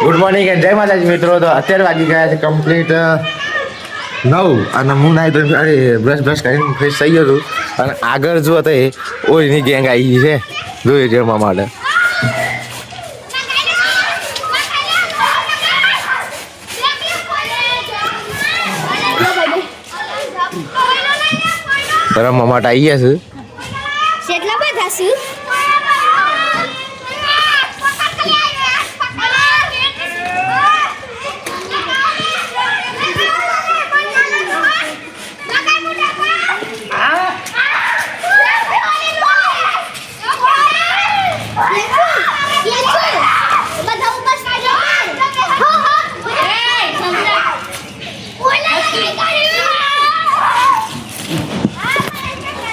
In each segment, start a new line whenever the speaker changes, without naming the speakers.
Good morning and જય માતાજી મિત્રો. તો અત્યારે વાગી ગયા છે કમ્પ્લીટ 9 અને હું નાઈ તો અરે બ્રશ કરીને ફ્રેશ થઈ ગયો છું. અને આગળ જો તો એ ઓઈની ગેંગ આવી છે જોઈ જમવા માટે. રમવા માટે આવી ગયા છે.
કેટલા બધા છે?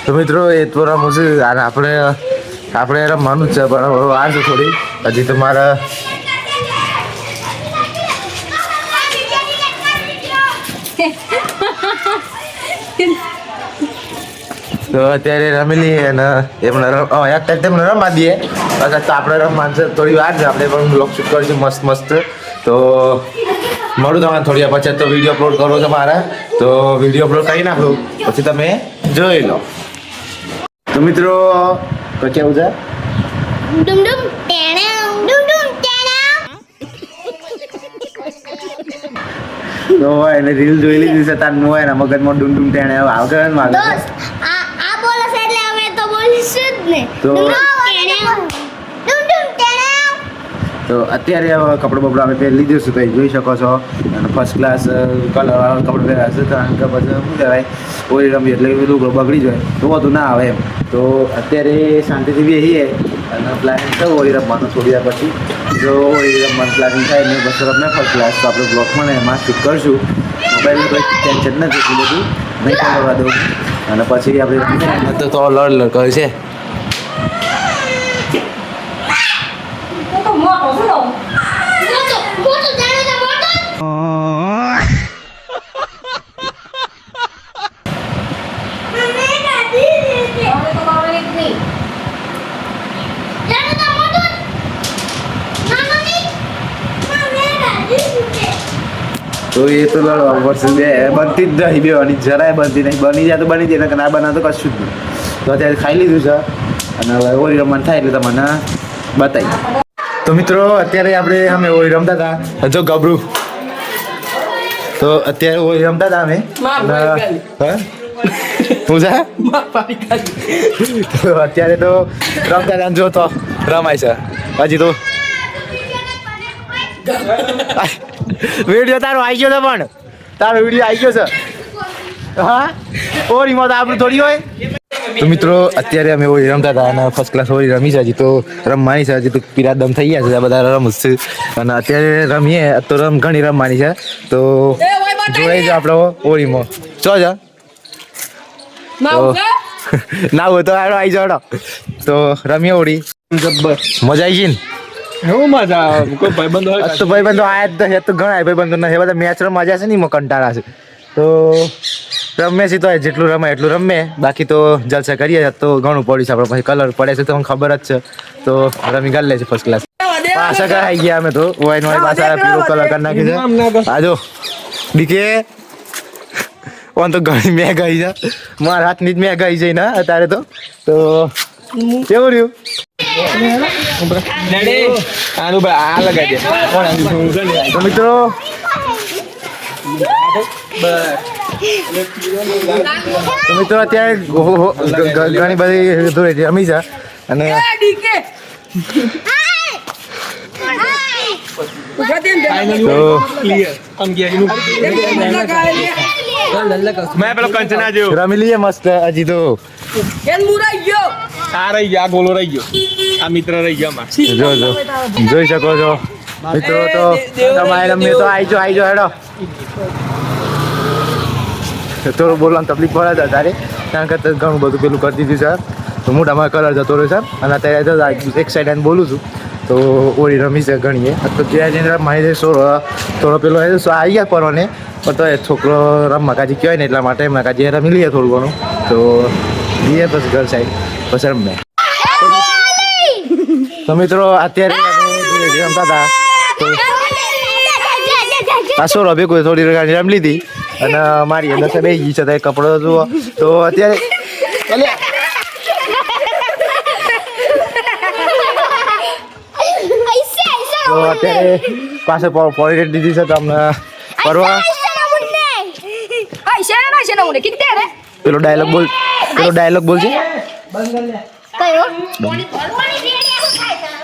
તો મિત્રો એ તો રમવું છે અને આપણે રમવાનું જ છે પણ વાર છે થોડી હજી તો મારા તો અત્યારે રમી લઈએ અને એમને રમવા દઈએ પછી તો આપણે રમવાનું છે થોડી વાર છે. આપણે પણ બ્લોગ શૂટ કરીશું મસ્ત. તો મળું તમારે થોડી વાર પછી. તો વિડીયો અપલોડ કરો છો મારા તો વિડીયો અપલોડ કરી નાખું પછી તમે જોઈ લો. તો મિત્રો કેવું છે
ડુમ ડુમ ટેણા ડુમ ડુમ ટેણા.
તો એને રીલ જોઈ લીધી છે તાર નો એના મગજમાં ડુમ ટેણે આવગે ને માગે
દોસ્ત આ બોલે છે એટલે અમે તો બોલીશું જ ને.
તો
ડુમ ટેણા ડુમ ડુમ ટેણા.
તો અત્યારે હવે કપડું બપડું અમે પહેરી લીધું છે તો એ જોઈ શકો છો. અને ફર્સ્ટ ક્લાસ કલરવાળા કપડું પહેર્યા છે કારણ કે પછી શું કહેવાય ઓલી રમી એટલે બધું બગડી જાય તો બધું ના આવે એમ. તો અત્યારે શાંતિથી બેસીએ અને પ્લાનિંગ છે ઓલી રમવાનું થોડી વાર પછી. જો ઓલી રમવાનું પ્લાનિંગ થાય ને બસ રમને ફર્સ્ટ ક્લાસ તો આપણે બ્લોગમાં એમાં શૂટ કરશું. મોબાઈલનું કોઈ ટેન્શન નથી એટલું બધું નહીં કરવા દઉં અને પછી આપણે તો લડ કરે છે.
મોટો જાણે છે મોટો. મને ગાડી દે. હવે તો મારે એક નહીં. જાણે છે મોટો. નાનો નહીં. મને ગાડી દે.
તો એ તો લડવા પડશે બે બનતી જ નહીં બેવાની જરાય બનતી નહીં. બની જાય તો બની જાય ને ના બના તો કશું જ નહીં. તો અત્યારે ખાઈ લીધું છે અને હવે ઓલી રમવાનું થાય એટલે તમને બતાવી. તો મિત્રો અત્યારે આપણે અમે ઓલી રમતા હતા જો ગબરું. તો અત્યારે ઓલી રમતા હતા અમે પૂજા તો અત્યારે તો રમતા હતા જો તો રમાય છે હજી તો વિડીયો તારો આવી ગયો છે પણ તારો વિડીયો આવી ગયો છે હા ઓરીમાં તો આપણું થોડી હોય. તો મિત્રો અત્યારે અમે ઓરી રમતા હતા અને ફર્સ્ટ ક્લાસ ઓરી રમી છે હજી તો રમવાની છે. હજી તો પીરા દમ થઈ ગયા છે બધા રમત છે અને અત્યારે રમીએ તો ઘણી રમવાની છે. તો જોડાઈ જાઓ આપણે ઓરીમાં ચો જા ના હોય તો આવી જાઓ. તો રમીએ ઓરી મજા આવી ગઈ ને.
એવું મજા આવે કોઈ ભાઈબંધો હોય
તો ભાઈબંધો આયા જ તો ઘણા ભાઈબંધો નથી બધા મેચ મજા છે ને એમાં કંટાળા છે. તો રમે છે તો જેટલું રમે એટલું રમે બાકી તો જલસા કરીએ તો ઘણું પડ્યું છે આપણે પછી કલર પડે છે તો તમને ખબર જ છે. તો રમી ગાલી લે છે ફર્સ્ટ ક્લાસ પાછા કરાઈ ગયા અમે તો વાઈન પાછા પીળો કલર કરી નાખી છે. આજો દીકે ઓન તો ઘણી મેં ગઈ છે મારા હાથની જ મેં ગઈ છે ને અત્યારે તો કેવું રહ્યું
આનું ભાઈ આ લગાડી દે.
તો મિત્રો અત્યારે ઘણી બધી ધૂળેટી રમી છે અને રમી લઈએ મસ્ત. હજી તો
આ રહી ગયો આ ગોલો રહી ગયો આ મિત્ર રહી ગયો અમાર.
જોઈ શકો છો મિત્રો. તો તમારે રમીએ તો આવી જાઓ હેડો. થોડું બોલવાનું તકલીફ પડે છે તારે કારણ કે ઘણું બધું પેલું કરી દીધું છે. તો મોઢામાં કલર જતો રહ્યો છે અને અત્યારે એક સાઈડ આને બોલું છું તો ઓળી રમી છે ઘણીએ. તો ત્યાં જઈને મારી થોડો પેલો આવી ગયા પરવાને પણ તો એ છોકરો રમવા કાજી કહેવાય ને એટલા માટે એમના કાજી રમી લઈએ થોડું ઘણું. તો લઈએ પછી ઘર સાઈડ પછી રમે. તો મિત્રો અત્યારે રમતા હતા તો આ સો રબે કોઈ થોડી ગાડી રમ લીધી અને મારી અંદર બે ગઈ છે તો કપડો જુઓ તો અત્યારે તો અત્યારે પાસે પોઈન્ટ દીધી છે તો અમને ફરવા પેલો ડાયલોગ બોલ છે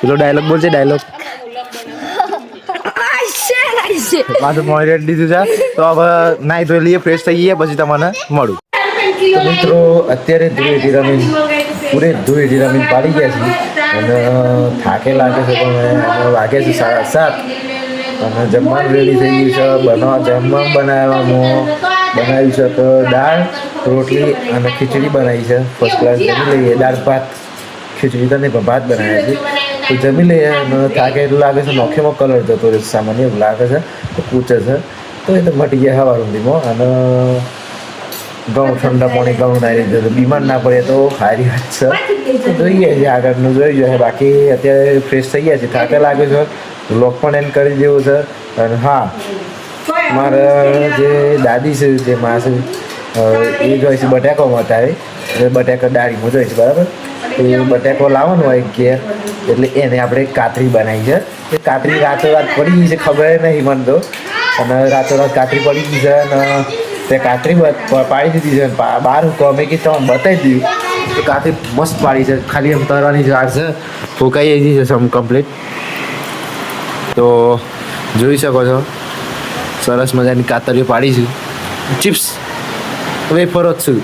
પેલો ડાયલોગ બોલ છે ડાયલોગ પાછું પોઈન્ટ દીધું છે તો હવે નાઈ ધોઈ લઈએ ફ્રેશ થઈ ગઈએ પછી તમને મળું તો મિત્રો અત્યારે ધૂળેટી રમીને ધૂળેટી રમીને પાડી ગયા છીએ અને થાકે લાગે છે પણ વાગે છે 7:30 અને જમવાનું રેડી થઈ ગયું છે જમવાનું બનાવ્યું છે તો દાળ રોટલી અને ખીચડી બનાવી છે ફર્સ્ટ ક્લાસ જમી લઈએ દાળ ભાત ખીચડી તો નહીં પણ ભાત બનાવ્યા છે તો જમી લઈએ અને થાકે એટલું લાગે છે નોખેમાં કલર જતો રહે સામાન્ય એવું લાગે છે તો કૂચે છે તો એ તો મટી ગયા હવા રૂંધીમાં અને ઘઉં ઠંડા પાણી ઘઉં નાખી દીધું બીમાર ના પડે તો સારી વાત છે તો જોઈએ છે આગળનું જોઈ જોઈએ બાકી અત્યારે ફ્રેશ થઈ ગયા છે થાકે લાગે છે લોક પણ એન્ડ કરી દેવું છે અને હા મારા જે દાદી છે જે માં છે એ જોઈએ છે બટાકો મતાવે એટલે બટાકા દાળીમાં જોઈએ છે બરાબર તો એ બટાકો લાવવાનો હોય ઘેર એટલે એને આપણે કાતરી બનાવી છે એ કાતરી રાતોરાત પડી ગઈ છે ખબર નહીં મને તો અને રાતોરાત કાતરી પડી ગઈ છે અને તે કાતરી પાડી દીધી છે બહાર અમે કે તમે બતાવી દીધું તો કાતરી મસ્ત પાડી છે ખાલી એમ તરવાની વાર છે ફૂંકાઈ ગઈ છે સમ કમ્પ્લીટ તો જોઈ શકો છો સરસ મજાની કાતરીઓ પાડી છે ચિપ્સ વેફરો જ છું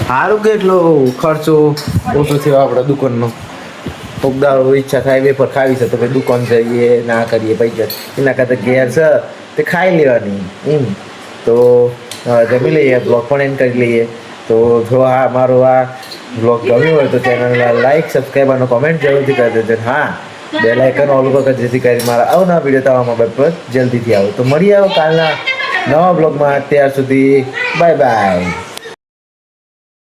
સારું કે એટલો ખર્ચો ઓછો થયો આપણા દુકાનનો પગદારો ઈચ્છા થાય વેફર ખાવી છે તો ભાઈ દુકાન જઈએ ના કરીએ પૈસા એના કરતાં ઘેર છે તે ખાઈ લેવાની એમ તો જમી લઈએ બ્લોગ પણ એન્ડ કરી લઈએ તો જો આ મારો આ બ્લોગ ગમ્યો હોય તો ચેનલને લાઈક સબસ્ક્રાઈબ અને કોમેન્ટ જરૂરથી કરી દેજો હા બેલ આઇકન ઓલ ઉપર જેથી કરી મારા અવનવા વિડીયો તમારા મોબાઈલ પર જલ્દીથી આવે તો મળીએ કાલના નવા બ્લોગમાં ત્યાર સુધી બાય બાય